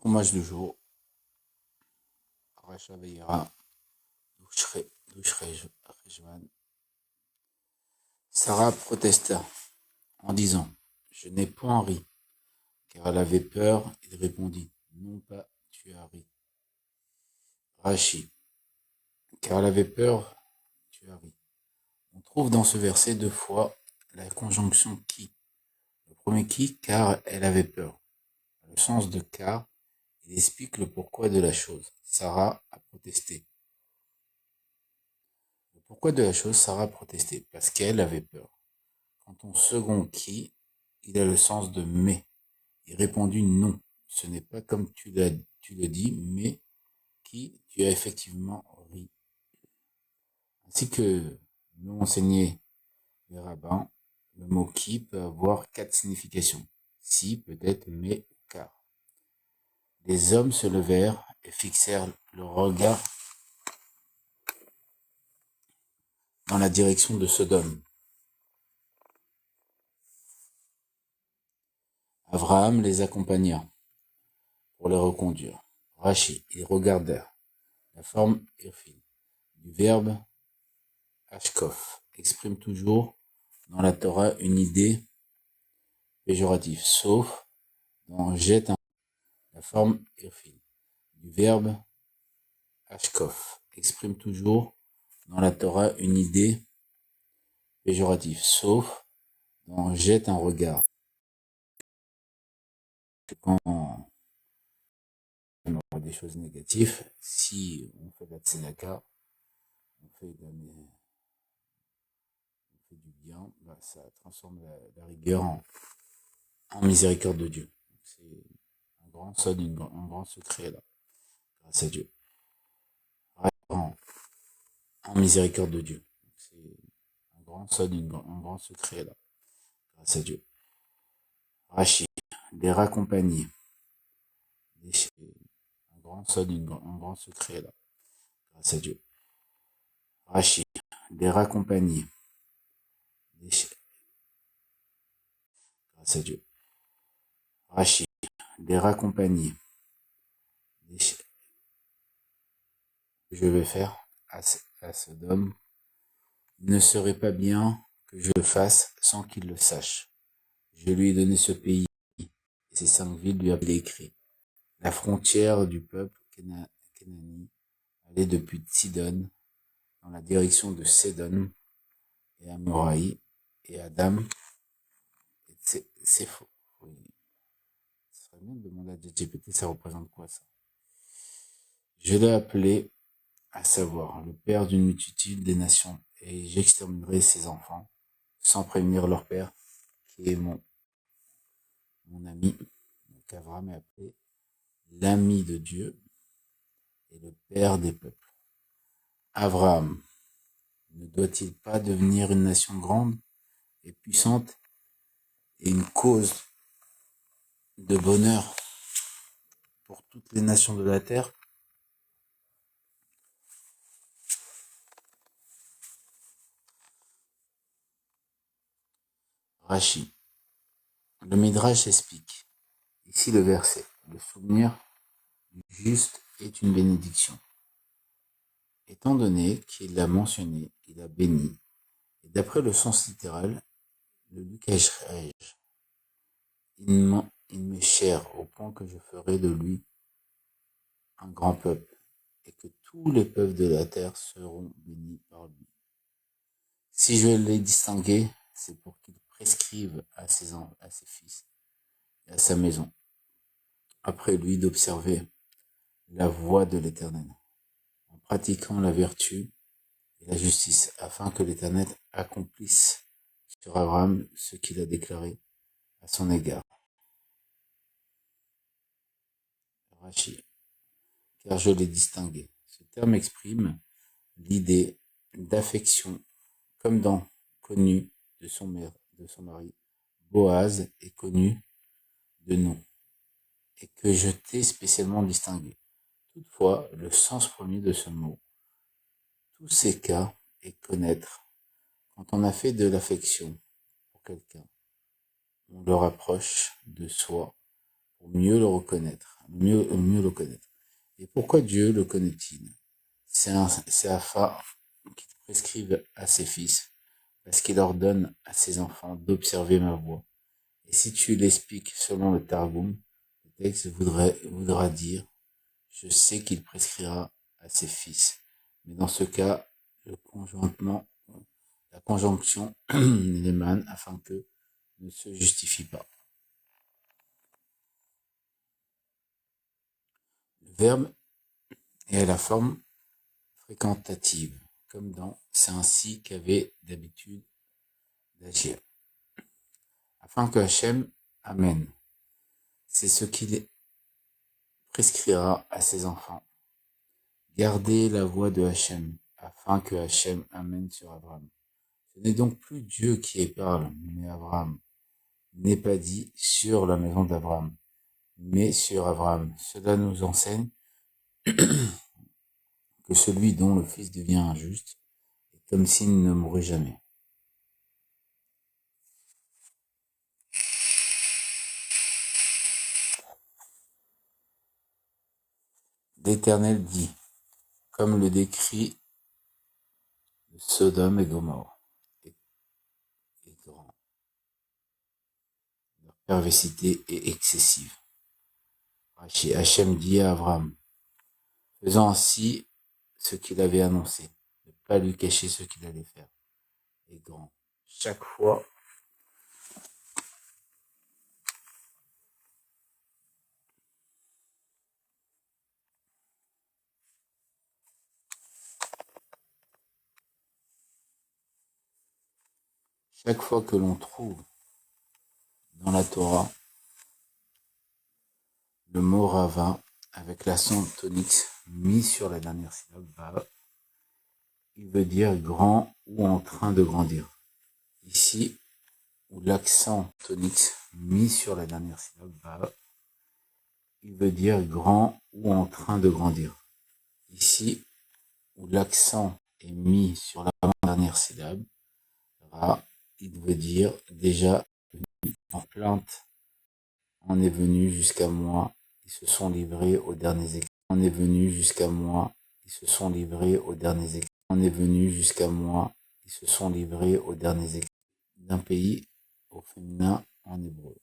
Fromage du jour, Racha Veillera, Rejwan. Sarah protesta en disant: Je n'ai point ri, car elle avait peur. Il répondit: Non pas, tu as ri. Rachi, car elle avait peur, tu as ri. On trouve dans ce verset deux fois la conjonction qui. Le premier qui, car elle avait peur. Le sens de car, il explique le pourquoi de la chose. Sarah a protesté. Le pourquoi de la chose, Sarah a protesté, parce qu'elle avait peur. Quant au second qui, il a le sens de mais. Il répondit non, ce n'est pas comme tu le dis, mais qui tu as effectivement ri. Ainsi que l'ont enseigné les rabbins, le mot qui peut avoir 4 significations. Si, peut-être, mais, car. Les hommes se levèrent et fixèrent leur regard dans la direction de Sodome. Abraham les accompagna pour les reconduire. Rachi, ils regardèrent. La forme irfine du verbe ashkof exprime toujours dans la Torah une idée péjorative, sauf dans jette un. La forme irfine du verbe ashkof exprime toujours dans la Torah une idée péjorative, sauf dans jette un regard. Quand on aura des choses négatives, si on fait de la tzedaka, on fait du bien, ça transforme la rigueur en miséricorde de Dieu. C'est un grand secret là, grâce à Dieu. En miséricorde de Dieu. C'est un grand secret là, grâce à Dieu. Rachi, les raccompagner. Un grand secret là, grâce à Dieu. Rachi, les raccompagner. Grâce à Dieu. Rachi, les raccompagner. Je vais faire à Sodome. Il ne serait pas bien que je le fasse sans qu'il le sache. Je lui ai donné ce pays, et ces 5 villes lui avaient écrit. La frontière du peuple Kénani allait depuis Sidon, dans la direction de Sédon, et Amoraï, et Adam, et c'est faux. Oui. Ce serait bien de demander à ChatGPT, ça représente quoi ça? Je l'ai appelé, à savoir, le père d'une multitude des nations, et j'exterminerai ses enfants, sans prévenir leur père, qui est mon ami. Donc Abraham est appelé l'ami de Dieu et le père des peuples. Abraham ne doit-il pas devenir une nation grande et puissante et une cause de bonheur pour toutes les nations de la terre? Rachi. Le Midrash explique ici le verset. Le souvenir du juste est une bénédiction. Étant donné qu'il l'a mentionné, il a béni. Et d'après le sens littéral, le Lukash, il m'est cher au point que je ferai de lui un grand peuple, et que tous les peuples de la terre seront bénis par lui. Si je l'ai distingué, c'est pour qu'il prescrive à ses fils et à sa maison, après lui, d'observer la voie de l'Éternel, en pratiquant la vertu et la justice, afin que l'Éternel accomplisse sur Abraham ce qu'il a déclaré à son égard. Rachi, car je l'ai distingué. Ce terme exprime l'idée d'affection, comme dans connu de son mari. Boaz est connu de nom, et que je t'ai spécialement distingué. Toutefois, le sens premier de ce mot, tous ces cas, est connaître. Quand on a fait de l'affection pour quelqu'un, on le rapproche de soi pour mieux le reconnaître, mieux le connaître. Et pourquoi Dieu le connaît-il? C'est afin qu'il prescrive à ses fils, parce qu'il ordonne à ses enfants d'observer ma voie. Et si tu l'expliques selon le Targum, le texte voudra dire, je sais qu'il prescrira à ses fils. Mais dans ce cas, la conjonction l'émane afin que ne se justifie pas. Le verbe est à la forme fréquentative, comme dans « c'est ainsi qu'avait d'habitude d'agir ». Afin que Hachem amène, c'est ce qu'il prescrira à ses enfants. Gardez la voie de Hachem, afin que Hachem amène sur Abraham. Ce n'est donc plus Dieu qui parle, mais Abraham. Il n'est pas dit sur la maison d'Abraham, mais sur Abraham. Cela nous enseigne que celui dont le fils devient injuste est comme s'il ne mourrait jamais. L'Éternel dit, comme le décrit de Sodome et Gomorrhe, est grand. Leur perversité est excessive. Hachem dit à Abraham, faisant ainsi ce qu'il avait annoncé, ne pas lui cacher ce qu'il allait faire, est grand. Chaque fois que l'on trouve dans la Torah le mot rava avec l'accent tonique mis sur la dernière syllabe va, il veut dire grand ou en train de grandir. Ici, où l'accent tonique mis sur la dernière syllabe va, il veut dire grand ou en train de grandir. Ici, où l'accent est mis sur la dernière syllabe, ra, il veut dire déjà en plainte. En est venu jusqu'à moi, ils se sont livrés aux derniers éclats. En est venu jusqu'à moi, ils se sont livrés aux derniers éclats. En est venu jusqu'à moi, ils se sont livrés aux derniers éclats. D'un pays au féminin en hébreu.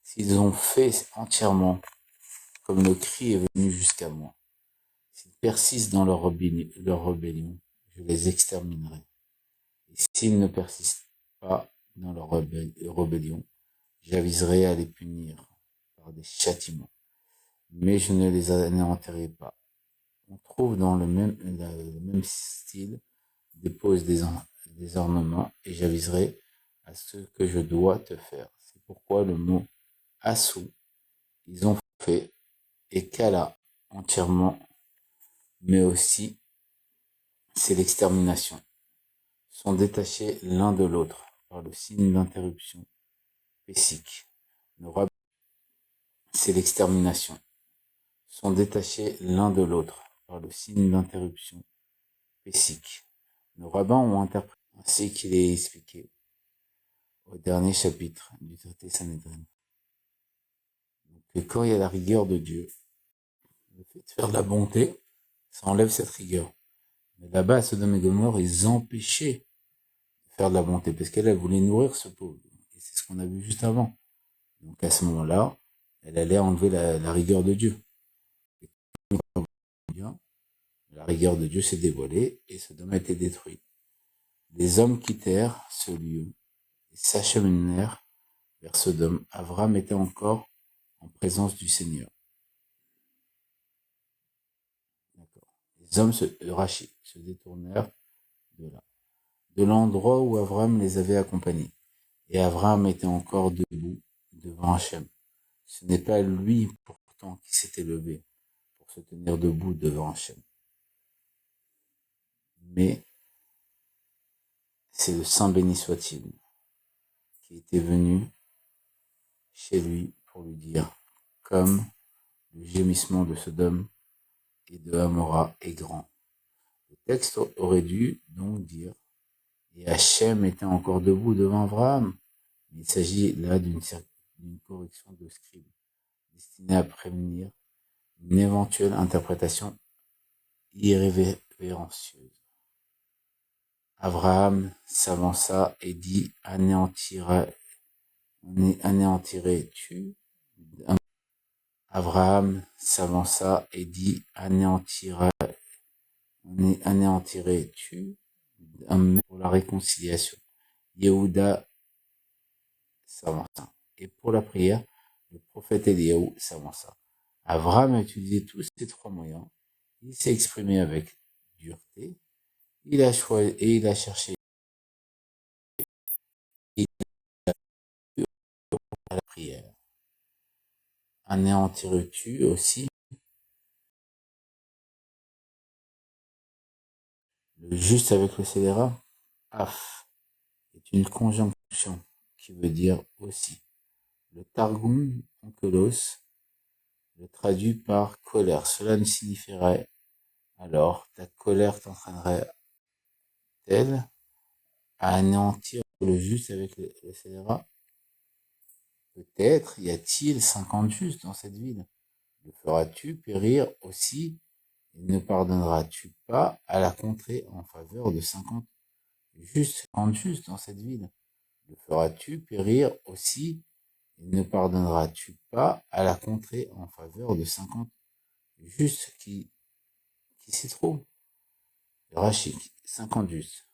S'ils ont fait entièrement comme le cri est venu jusqu'à moi, s'ils persistent dans leur rébellion, je les exterminerai. Et s'ils ne persistent pas dans leur rébellion, j'aviserai à les punir par des châtiments. Mais je ne les anéantirai pas. On trouve dans le même style dépose des ornements et j'aviserai à ce que je dois te faire. C'est pourquoi le mot assou, ils ont fait et kala entièrement, mais aussi c'est l'extermination, sont détachés l'un de l'autre par le signe d'interruption pessique. C'est l'extermination, sont détachés l'un de l'autre par le signe d'interruption pessique. Nos rabbins ont interprété ainsi qu'il est expliqué au dernier chapitre du traité Sanhédrin. Donc, quand il y a la rigueur de Dieu, le fait de faire de la bonté, ça enlève cette rigueur. Mais là-bas, à Sodome et Gomorrhe, ils empêchaient de faire de la bonté, parce qu'elle voulait nourrir ce pauvre. Et c'est ce qu'on a vu juste avant. Donc à ce moment-là, elle allait enlever la rigueur de Dieu. Et bien, la rigueur de Dieu s'est dévoilée, et Sodome a été détruit. Les hommes quittèrent ce lieu, et s'acheminèrent vers Sodome. Avram était encore en présence du Seigneur. Les hommes se détournèrent de l'endroit où Avram les avait accompagnés. Et Avram était encore debout devant Hachem. Ce n'est pas lui pourtant qui s'était levé pour se tenir debout devant Hachem. Mais c'est le Saint béni soit-il qui était venu chez lui pour lui dire, comme le gémissement de Sodome et de Amora est grand. Le texte aurait dû donc dire, et Hachem était encore debout devant Abraham. Il s'agit là d'une correction de scribe. destiné à prévenir une éventuelle interprétation irrévérencieuse. Abraham s'avança et dit, anéantirais-tu Abraham s'avança et dit, anéantirais-tu pour la réconciliation. Yehuda s'avança. Et pour la prière, le prophète Eliaou s'avança. Abraham a utilisé tous ces trois moyens. Il s'est exprimé avec dureté. Il a choisi et il a cherché à la prière. Anéantirais-tu aussi le juste avec le scélérat? Af est une conjonction qui veut dire aussi. Le Targum Onkelos le traduit par colère. Cela ne signifierait alors ta colère t'entraînerait-elle à anéantir le juste avec le scélérat? Peut-être y a-t-il 50 justes dans cette ville. Le feras-tu périr aussi et ne pardonneras-tu pas à la contrée en faveur de 50 justes dans cette ville? Le feras-tu périr aussi et ne pardonneras-tu pas à la contrée en faveur de 50 justes qui s'y trouvent? Rachid, 50 justes.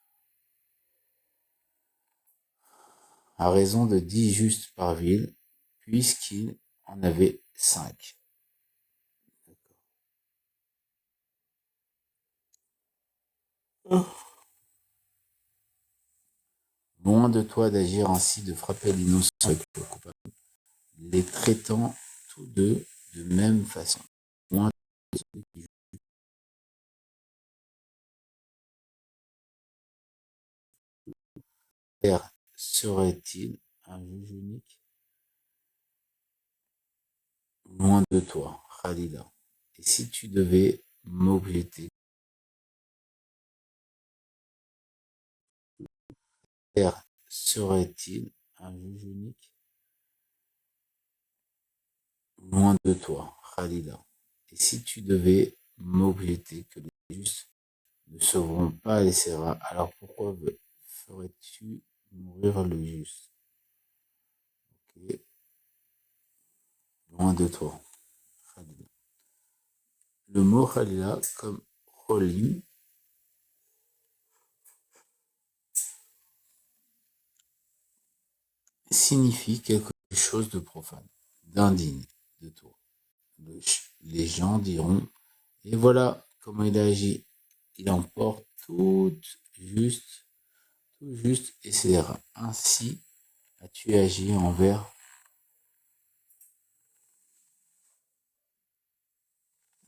À raison de 10 justes par ville, puisqu'il en avait 5. Loin de toi d'agir ainsi, de frapper l'innocent avec le coupable, les traitant tous deux de même façon. Loin de celui qui juge, serait-il un juge unique? Loin de toi, Khalila. Et si tu devais m'objecter, serait-il un juge unique? Loin de toi, Khalila. Et si tu devais m'objecter que les justes ne sauveront pas les séras, alors pourquoi ferais-tu mourir le juste? Okay. Loin de toi, Khalila. Le mot Khalila, comme Cholim, signifie quelque chose de profane, d'indigne de toi. Les gens diront, et voilà comment il a agi. Il emporte tout juste, etc. Ainsi as-tu agi envers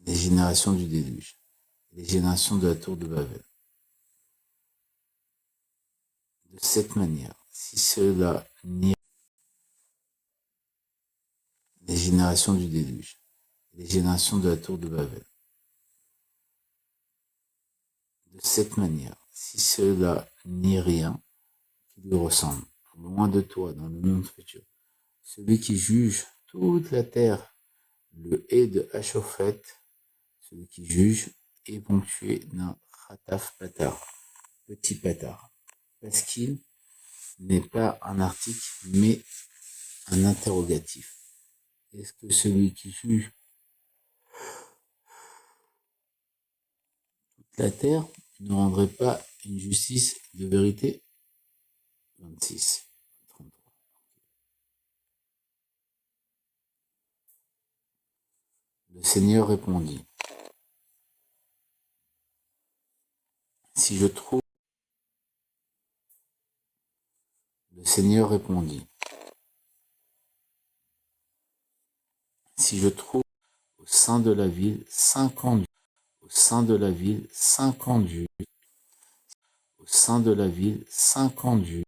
les générations du déluge, les générations de la tour de Babel. De cette manière, si cela nie les générations du déluge, les générations de la tour de Babel. De cette manière, si cela n'est rien qui lui ressemble, loin de toi dans le monde futur, celui qui juge toute la terre, le hait de Hachofet, celui qui juge est ponctué d'un Khataf Patar, petit Patar, parce qu'il n'est pas un article, mais un interrogatif. Est-ce que celui qui juge toute la terre ne rendrait pas une justice de vérité? 26. 33. Le Seigneur répondit, si je trouve, le Seigneur répondit, si je trouve au sein de la ville 50 au sein de la ville 50 juges, au sein de la ville 50 juges,